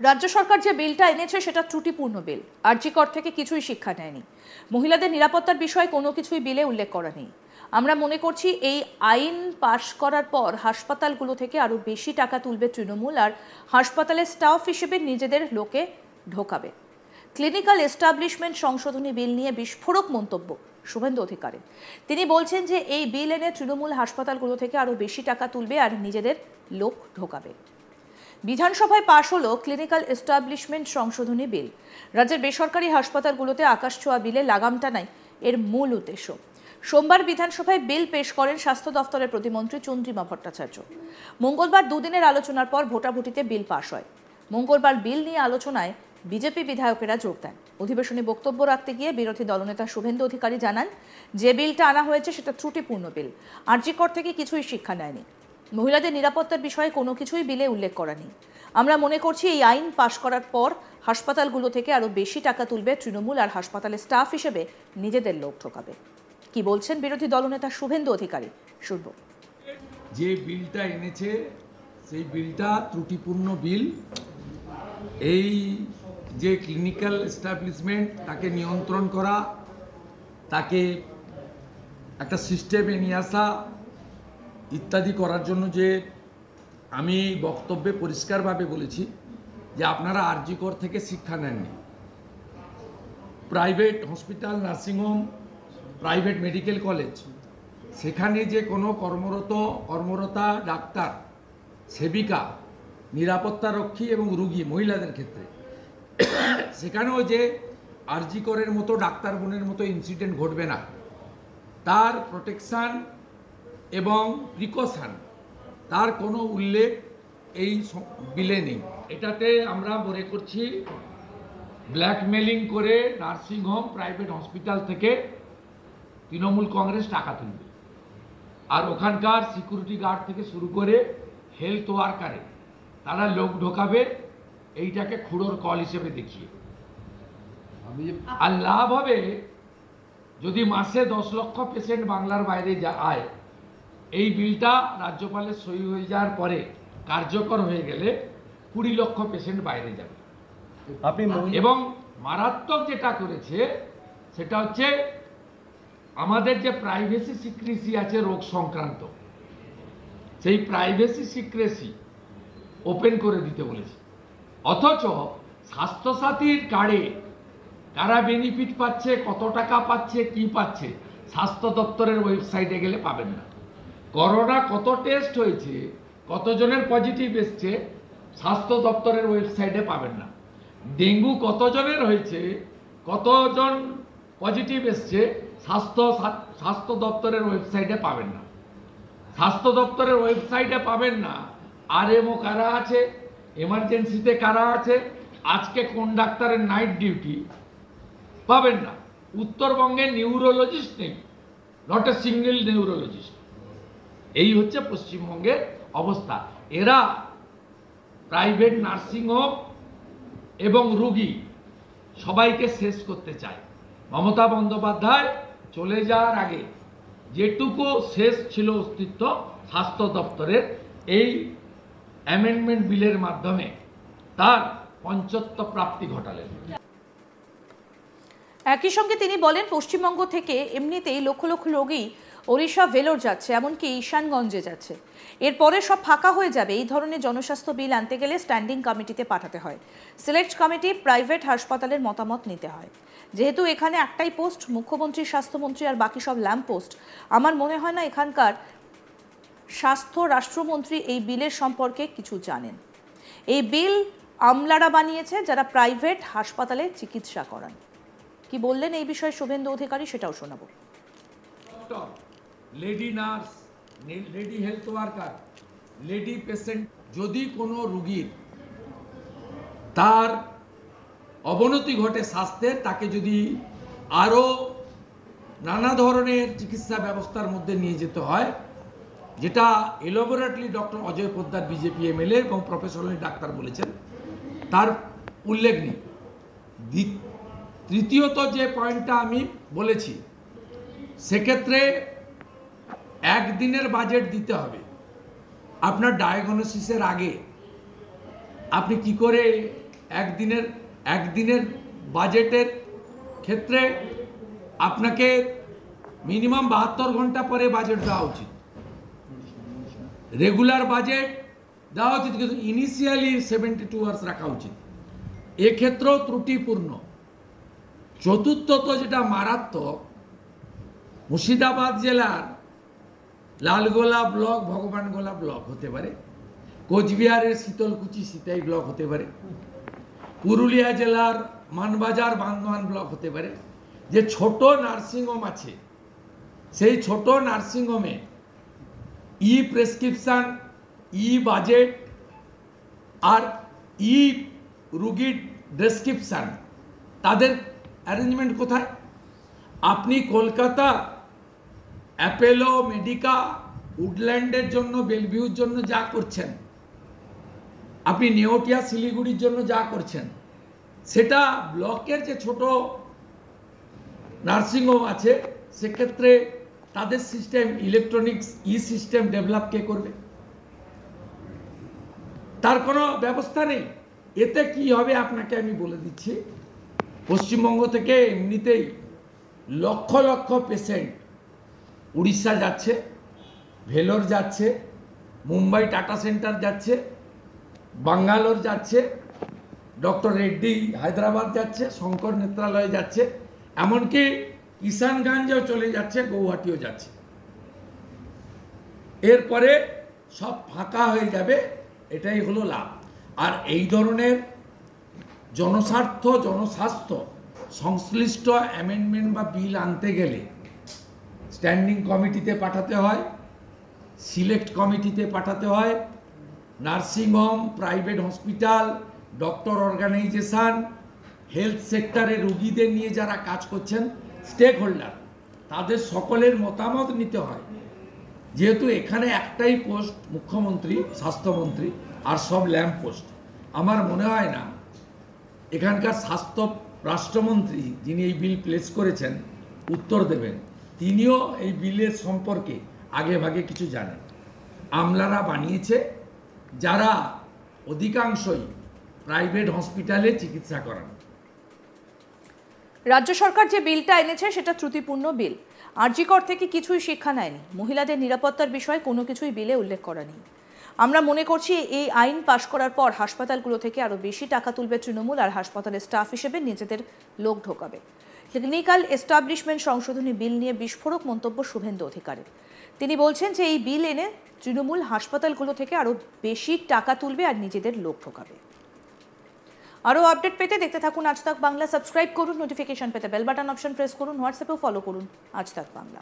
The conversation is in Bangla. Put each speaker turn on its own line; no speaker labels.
রাজ্য সরকার যে বিলটা এনেছে সেটা ত্রুটিপূর্ণ বিল। আরজি কর থেকে কিছুই শিক্ষা নেয়নি। মহিলাদের নিরাপত্তার বিষয়ে কোনো কিছুই বিলে উল্লেখ করা নেই। আমরা মনে করছি এই আইন পাশ করার পর হাসপাতালগুলো থেকে আরো বেশি টাকা তুলবে তৃণমূল, আর হাসপাতালের স্টাফ হিসেবে নিজেদের লোকে ঢোকাবে। ক্লিনিক্যাল এস্টাবলিশমেন্ট সংশোধনী বিল নিয়ে বিস্ফোরক মন্তব্য শুভেন্দু অধিকারী। তিনি বলছেন যে এই বিল এনে তৃণমূল হাসপাতালগুলো থেকে আরো বেশি টাকা তুলবে আর নিজেদের লোক ঢোকাবে। বিধানসভায় পাশ হলো ক্লিনিক্যাল এস্টাবলিশমেন্ট সংশোধনী বিল। রাজ্যের বেসরকারি হাসপাতালগুলোতে আকাশছোঁয়া বিলে লাগাম টানাই এর মূল উদ্দেশ্য। সোমবার বিধানসভায় বিল পেশ করেন স্বাস্থ্য দফতরের প্রতিমন্ত্রী চন্দ্রিমা ভট্টাচার্য। মঙ্গলবার দুদিনের আলোচনার পর ভোটাভুটিতে বিল পাশ হয়। মঙ্গলবার বিল নিয়ে আলোচনায় বিজেপি বিধায়কেরা যোগ দেন। অধিবেশনে বক্তব্য রাখতে গিয়ে বিরোধী দলনেতা শুভেন্দু অধিকারী জানান, যে বিলটা আনা হয়েছে সেটা ত্রুটিপূর্ণ বিল। আরজি কর থেকে কিছুই শিক্ষা নেয়নি। মহিলাদের নিরাপত্তার বিষয়ে কোনো কিছুই বিলে উল্লেখ করা নেই। আমরা মনে করছি এই আইন পাশ করার পর হাসপাতালগুলো থেকে আরো বেশি টাকা তুলবে তৃণমূল, আর হাসপাতালের স্টাফ হিসেবে নিজেদের লোক ঢোকাবে। কি বলছেন বিরোধী দলনেতা শুভেন্দু অধিকারী, শুনব।
যে বিলটা এনেছে সেই বিলটা ত্রুটিপূর্ণ বিল। এই যে ক্লিনিক্যাল এস্টাবলিশমেন্ট, তাকে নিয়ন্ত্রণ করা, তাকে একটা সিস্টেমে নিয়ে আসা ইত্যাদি করার জন্য যে আমি বক্তব্যে পরিষ্কারভাবে বলেছি যে আপনারা আরজি কর থেকে শিক্ষা নেননি। Private hospital, nursing home, private medical college, সেখানে যে কোনো কর্মরতা ডাক্তার, সেবিকা, নিরাপত্তারক্ষী এবং রুগী মহিলাদের ক্ষেত্রে সেখানেও যে আরজি করের মতো ডাক্তার বোনের মতো ইনসিডেন্ট ঘটবে না, তার প্রোটেকশান এবং প্রিকশন তার কোনো উল্লেখ এই বিলে নেই। এটাতে আমরা মনে করছি ব্ল্যাকমেলিং করে নার্সিংহোম, প্রাইভেট হসপিটাল থেকে তৃণমূল কংগ্রেস টাকা তুলবে, আর ওখানকার সিকিউরিটি গার্ড থেকে শুরু করে হেলথ ওয়ার্কারে তারা লোক ঢোকাবে, এইটাকে খুঁড়োর কল হিসেবে দেখিয়ে। আর লাভ হবে যদি মাসে 10 লক্ষ পেশেন্ট বাংলার বাইরে যায়, এই বিলটা রাজ্যপালের সই হয়ে যাওয়ার পরে কার্যকর হয়ে গেলে 20 লক্ষ পেশেন্ট বাইরে যাবে। এবং মারাত্মক যেটা করেছে সেটা হচ্ছে আমাদের যে প্রাইভেসি সিক্রেসি আছে রোগ সংক্রান্ত, সেই প্রাইভেসি সিক্রেসি ওপেন করে দিতে বলেছে। অথচ স্বাস্থ্যসাথীর কার্ডে কারা বেনিফিট পাচ্ছে, কত টাকা পাচ্ছে, কি পাচ্ছে, স্বাস্থ্য দপ্তরের ওয়েবসাইটে গেলে পাবেন না। করোনা কত টেস্ট হয়েছে, কতজনের পজিটিভ এসছে, স্বাস্থ্য দপ্তরের ওয়েবসাইটে পাবেন না। ডেঙ্গু কতজনের হয়েছে, কতজন পজিটিভ এসছে, স্বাস্থ্য দপ্তরের ওয়েবসাইটে পাবেন না। স্বাস্থ্য দপ্তরের ওয়েবসাইটে পাবেন না আরএমও কারা আছে, এমার্জেন্সিতে কারা আছে, আজকে কোন ডাক্তারের নাইট ডিউটি, পাবেন না। উত্তরবঙ্গে নিউরোলজিস্ট নেই, নট এ সিঙ্গেল নিউরোলজিস্ট। এই হচ্ছে পশ্চিমবঙ্গের অবস্থা। এরা প্রাইভেট নার্সিংহোম এবং রুগী সবাইকে শেষ করতে চায়। মমতা বন্দ্যোপাধ্যায় চলে যাওয়ার আগে যেটুকু শেষ ছিল অস্তিত্ব স্বাস্থ্য দপ্তরের, এই অ্যামেন্ডমেন্ট বিলের মাধ্যমে তার পঞ্চত্ব প্রাপ্তি ঘটালেন।
একই সঙ্গে তিনি বলেন, পশ্চিমবঙ্গ থেকে এমনিতেই লক্ষ লক্ষ রোগী ওড়িশা, ভেলোর যাচ্ছে, এমনকি ঈশানগঞ্জে যাচ্ছে। এরপরে সব ফাঁকা হয়ে যাবে। এই ধরনের জনস্বাস্থ্য বিল আনতে গেলে স্ট্যান্ডিং কমিটিতে পাঠাতে হয়। সিলেক্ট কমিটি, প্রাইভেট হাসপাতালের মতামত নিতে হয়। যেহেতু এখানে একটাই পোস্ট, মুখ্যমন্ত্রী, স্বাস্থ্যমন্ত্রী আর বাকি সব ল্যাম্প পোস্ট, আমার মনে হয় না এখানকার স্বাস্থ্য রাষ্ট্রমন্ত্রী এই বিলের সম্পর্কে কিছু জানেন। এই বিল আমলারা বানিয়েছে যারা প্রাইভেট হাসপাতালে চিকিৎসা করান। কি বললেন এই বিষয়ে শুভেন্দু অধিকারী, সেটাও শোনাবো।
Lady nurse, lady health worker, lady patient, যদি কোনো রুগীর তার অবনতি ঘটে স্বাস্থ্যের, তাকে যদি আরও নানা ধরনের চিকিৎসা ব্যবস্থার মধ্যে নিয়ে যেতে হয়, যেটা elaborately doctor Ajay Poddar BJP MLA এবং প্রফেশনাল ডাক্তার বলেছেন, তার উল্লেখ নেই। তৃতীয়ত যে পয়েন্টটা আমি বলেছি, সেক্ষেত্রে একদিনের বাজেট দিতে হবে। আপনার ডায়াগনোসিসের আগে আপনি কি করে একদিনের বাজেটের ক্ষেত্রে আপনাকে মিনিমাম 72 ঘন্টা পরে বাজেট দেওয়া উচিত, রেগুলার বাজেট দেওয়া উচিত, কিন্তু ইনিশিয়ালি 72 আওয়ার্স রাখা উচিত। এক্ষেত্রেও ত্রুটিপূর্ণ। চতুর্থত যেটা মারাত্মক, মুর্শিদাবাদ জেলার লালগোলা ব্লক ভগবানগোলা ব্লক হতে পারে, কোচবিহারের শীতলকুচি সিতাই ব্লক হতে পারে, পুরুলিয়া জেলার মানবাজার বান্দোয়ান ব্লক হতে পারে। যে ছোট নার্সিংহোম আছে, সেই ছোট নার্সিংহোমে ই প্রেসক্রিপশন, ই বাজেট আর ই রুগীর ডেসক্রিপশন, তাদের অ্যারেঞ্জমেন্ট কোথায়? আপনি কলকাতা অ্যাপেলো, মেডিকা, উডল্যান্ডের জন্য, বেলভিউর জন্য যা করছেন, আপনি নেওটিয়া শিলিগুড়ির জন্য যা করছেন, সেটা ব্লকের যে ছোট নার্সিংহোম আছে সেক্ষেত্রে তাদের সিস্টেম, ইলেকট্রনিক্স ই সিস্টেম ডেভেলপ কে করবে? তার কোনো ব্যবস্থা নেই। এতে কি হবে আপনাকে আমি বলে দিচ্ছি। পশ্চিমবঙ্গ থেকে এমনিতেই লক্ষ লক্ষ পেশেন্ট উড়িষ্যা যাচ্ছে, ভেলোর যাচ্ছে, মুম্বাই টাটা সেন্টার যাচ্ছে, বাঙ্গালোর যাচ্ছে, ডক্টর রেড্ডি হায়দ্রাবাদ যাচ্ছে, শঙ্কর নেত্রালয়ে যাচ্ছে, এমনকি কিষানগঞ্জেও চলে যাচ্ছে, গৌহাটিও যাচ্ছে। এরপরে সব ফাঁকা হয়ে যাবে, এটাই হলো লাভ। আর এই ধরনের জনস্বার্থ, জনস্বাস্থ্য সংশ্লিষ্ট অ্যামেন্ডমেন্ট বা বিল আনতে গেলে স্ট্যান্ডিং কমিটিতে পাঠাতে হয়, সিলেক্ট কমিটিতে পাঠাতে হয়, nursing home, private hospital, doctor organisation, health সেক্টরে রুগীদের নিয়ে যারা কাজ করছেন, স্টেক হোল্ডার, তাদের সকলের মতামত নিতে হয়। যেহেতু এখানে একটাই পোস্ট মুখ্যমন্ত্রী, স্বাস্থ্যমন্ত্রী, আর সব ল্যাম্প পোস্ট, আমার মনে হয় না এখানকার স্বাস্থ্য রাষ্ট্রমন্ত্রী যিনি এই বিল প্লেস করেছেন উত্তর দেবেন। তিনিও এই বিলের সম্পর্কে আগে ভাগে কিছু জানেন। আমলারা বানিয়েছে, যারা অধিকাংশই প্রাইভেট হসপিটালে চিকিৎসা করান।
রাজ্য সরকার যে বিলটা এনেছে সেটা ত্রুটিপূর্ণ বিল। আরজি কর থেকে কিছুই শিক্ষা নেয়নি। মহিলাদের নিরাপত্তার বিষয়ে কোনো কিছুই বিলে উল্লেখ করা নেই। আমরা মনে করছি এই আইন পাশ করার পর হাসপাতালগুলো থেকে আরও বেশি টাকা তুলবে তৃণমূল, আর হাসপাতালের স্টাফ হিসেবে নিজেদের লোক ঢোকাবে। ক্লিনিক্যাল এস্টাবলিশমেন্ট সংশোধনী বিল নিয়ে বিস্ফোরক মন্তব্য শুভেন্দু অধিকারীর। তিনি বলছেন যে এই বিল এনে তৃণমূল হাসপাতালগুলো থেকে আরও বেশি টাকা তুলবে আর নিজেদের লোক ঢোকাবে। আরও আপডেট পেতে দেখতে থাকুন আজ তাক বাংলা। সাবস্ক্রাইব করুন, নোটিফিকেশন পেতে বেল বাটন অপশন প্রেস করুন, হোয়াটসঅ্যাপেও ফলো করুন আজ তাক বাংলা।